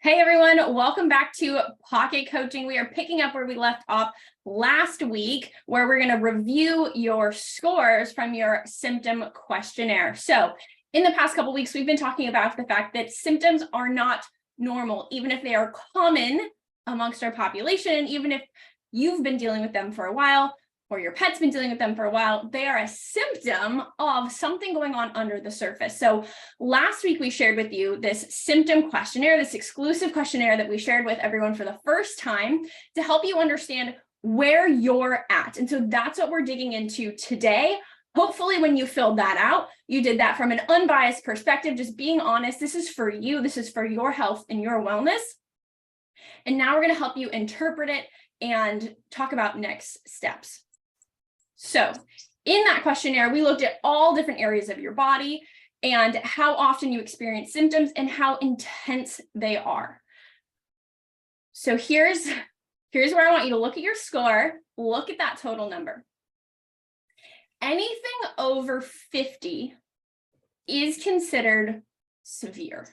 Hey everyone, welcome back to Pocket Coaching. We are picking up where we left off last week, where we're going to review your scores from your symptom questionnaire. So in the past couple of weeks, we've been talking about the fact that symptoms are not normal, even if they are common amongst our population, even if you've been dealing with them for a while, or your pet's been dealing with them for a while, they are a symptom of something going on under the surface. So last week we shared with you this symptom questionnaire, this exclusive questionnaire that we shared with everyone for the first time to help you understand where you're at. And so that's what we're digging into today. Hopefully when you filled that out, you did that from an unbiased perspective, just being honest. This is for you. This is for your health and your wellness. And now we're going to help you interpret it and talk about next steps. So in that questionnaire, we looked at all different areas of your body and how often you experience symptoms and how intense they are. So here's where I want you to look at your score, look at that total number. Anything over 50 is considered severe.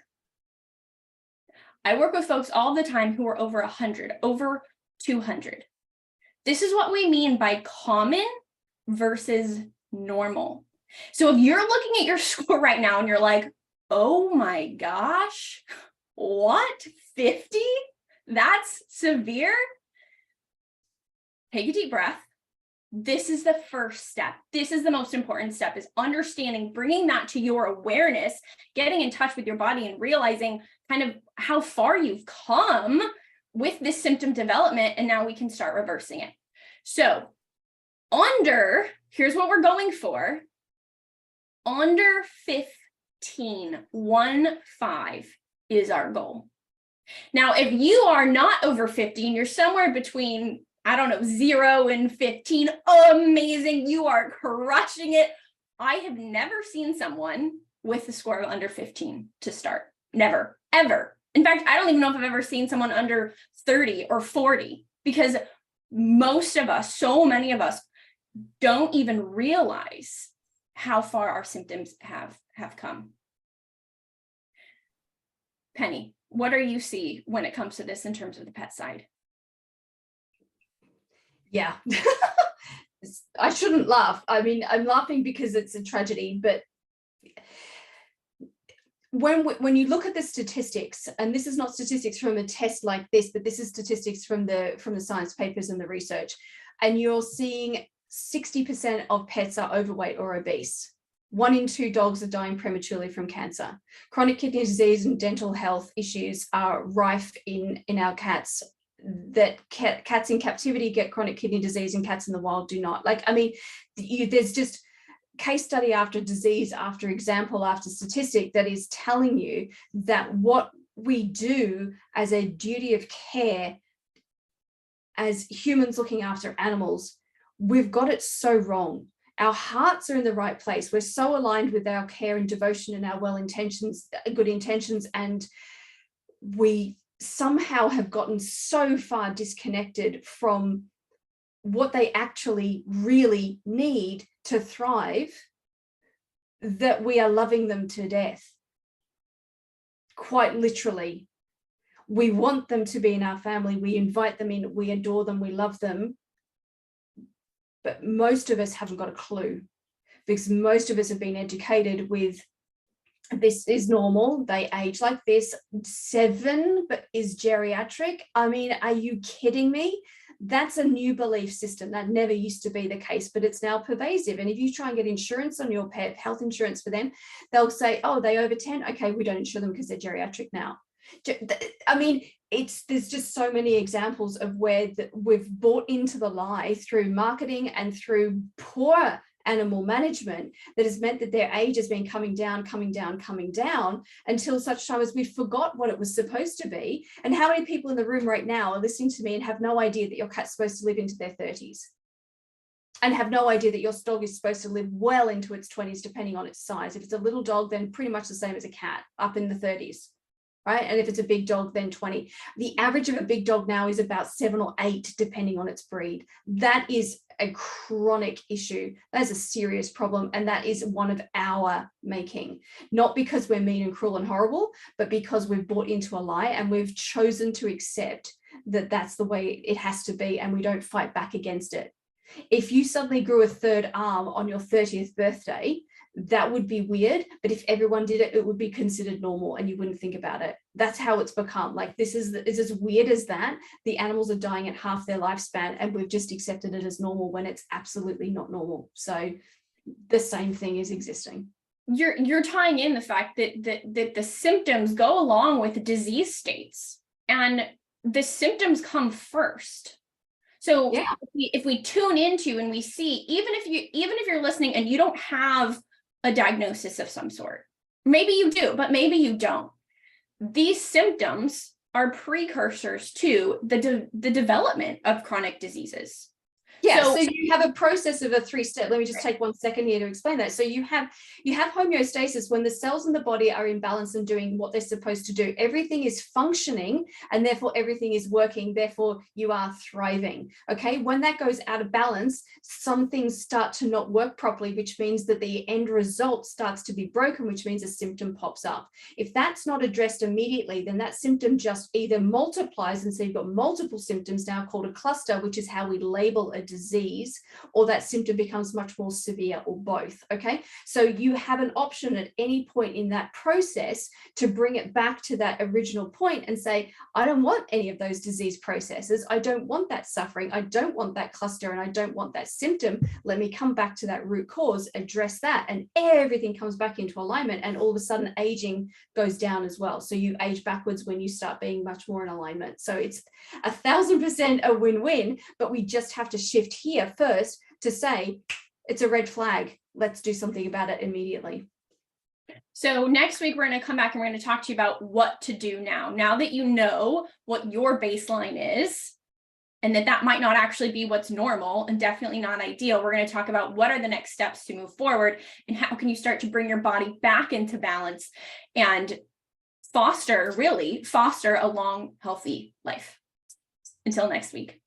I work with folks all the time who are over 100, over 200. This is what we mean by common versus normal. So if you're looking at your score right now and you're like, oh my gosh, what, 50? That's severe? Take a deep breath. This is the first step. This is the most important step, is understanding, bringing that to your awareness, getting in touch with your body and realizing kind of how far you've come with this symptom development. And now we can start reversing it. So here's what we're going for. Under 15, 1-5 is our goal. Now, if you are not over 15, you're somewhere between, 0 and 15, amazing. You are crushing it. I have never seen someone with a score of under 15 to start. Never, ever. In fact, I don't even know if I've ever seen someone under 30 or 40, because most of us, so many of us, don't even realize how far our symptoms have come. Penny, what do you see when it comes to this in terms of the pet side? Yeah, I shouldn't laugh. I mean, I'm laughing because it's a tragedy, but when you look at the statistics, and this is not statistics from a test like this, but this is statistics from the science papers and the research, and you're seeing 60% of pets are overweight or obese. 1 in 2 dogs are dying prematurely from cancer. Chronic kidney disease and dental health issues are rife in our cats. That cats in captivity get chronic kidney disease and cats in the wild do not. There's just case study after disease, after example, after statistic that is telling you that what we do as a duty of care as humans looking after animals, we've got it so wrong. Our hearts are in the right place. We're so aligned with our care and devotion and our good intentions, and we somehow have gotten so far disconnected from what they actually really need to thrive that we are loving them to death. Quite literally. We want them to be in our family. We invite them in. We adore them. We love them. But most of us haven't got a clue, because most of us have been educated with, this is normal, they age like this. 7 but is geriatric. I mean, are you kidding me? That's a new belief system. That never used to be the case, but it's now pervasive. And if you try and get insurance on your pet, health insurance for them, they'll say, oh, they over 10. Okay, we don't insure them because they're geriatric now. I mean, there's just so many examples of where we've bought into the lie through marketing and through poor animal management that has meant that their age has been coming down until such time as we forgot what it was supposed to be. And how many people in the room right now are listening to me and have no idea that your cat's supposed to live into their 30s, and have no idea that your dog is supposed to live well into its 20s, depending on its size. If it's a little dog, then pretty much the same as a cat, up in the 30s. right? And if it's a big dog, then 20. The average of a big dog now is about 7 or 8, depending on its breed. That is a chronic issue. That is a serious problem. And that is one of our making, not because we're mean and cruel and horrible, but because we've bought into a lie and we've chosen to accept that that's the way it has to be, and we don't fight back against it. If you suddenly grew a third arm on your 30th birthday, that would be weird, but if everyone did it, it would be considered normal and you wouldn't think about it. That's how it's become. Like, this is as weird as that. The animals are dying at half their lifespan and we've just accepted it as normal when it's absolutely not normal. So the same thing is existing. You're tying in the fact that the symptoms go along with disease states, and the symptoms come first. So yeah, if we tune into and we see, even if you're listening and you don't have a diagnosis of some sort, maybe you do, but maybe you don't. These symptoms are precursors to the development of chronic diseases. Yeah, so you have a process of a 3-step. Let me just take 1 second here to explain that. So you have homeostasis when the cells in the body are in balance and doing what they're supposed to do. Everything is functioning and therefore everything is working. Therefore you are thriving. Okay, when that goes out of balance, some things start to not work properly, which means that the end result starts to be broken, which means a symptom pops up. If that's not addressed immediately, then that symptom just either multiplies, and so you've got multiple symptoms now called a cluster, which is how we label a disease, or that symptom becomes much more severe, or both. Okay, so you have an option at any point in that process to bring it back to that original point and say, I don't want any of those disease processes. I don't want that suffering. I don't want that cluster, and I don't want that symptom. Let me come back to that root cause, address that, and everything comes back into alignment, and all of a sudden aging goes down as well. So you age backwards when you start being much more in alignment. So it's 1000% a win-win, but we just have to shift here first to say it's a red flag. Let's do something about it immediately. So next week, we're going to come back and we're going to talk to you about what to do now that you know what your baseline is, and that might not actually be what's normal and definitely not ideal. We're going to talk about what are the next steps to move forward, and how can you start to bring your body back into balance and foster a long, healthy life. Until next week.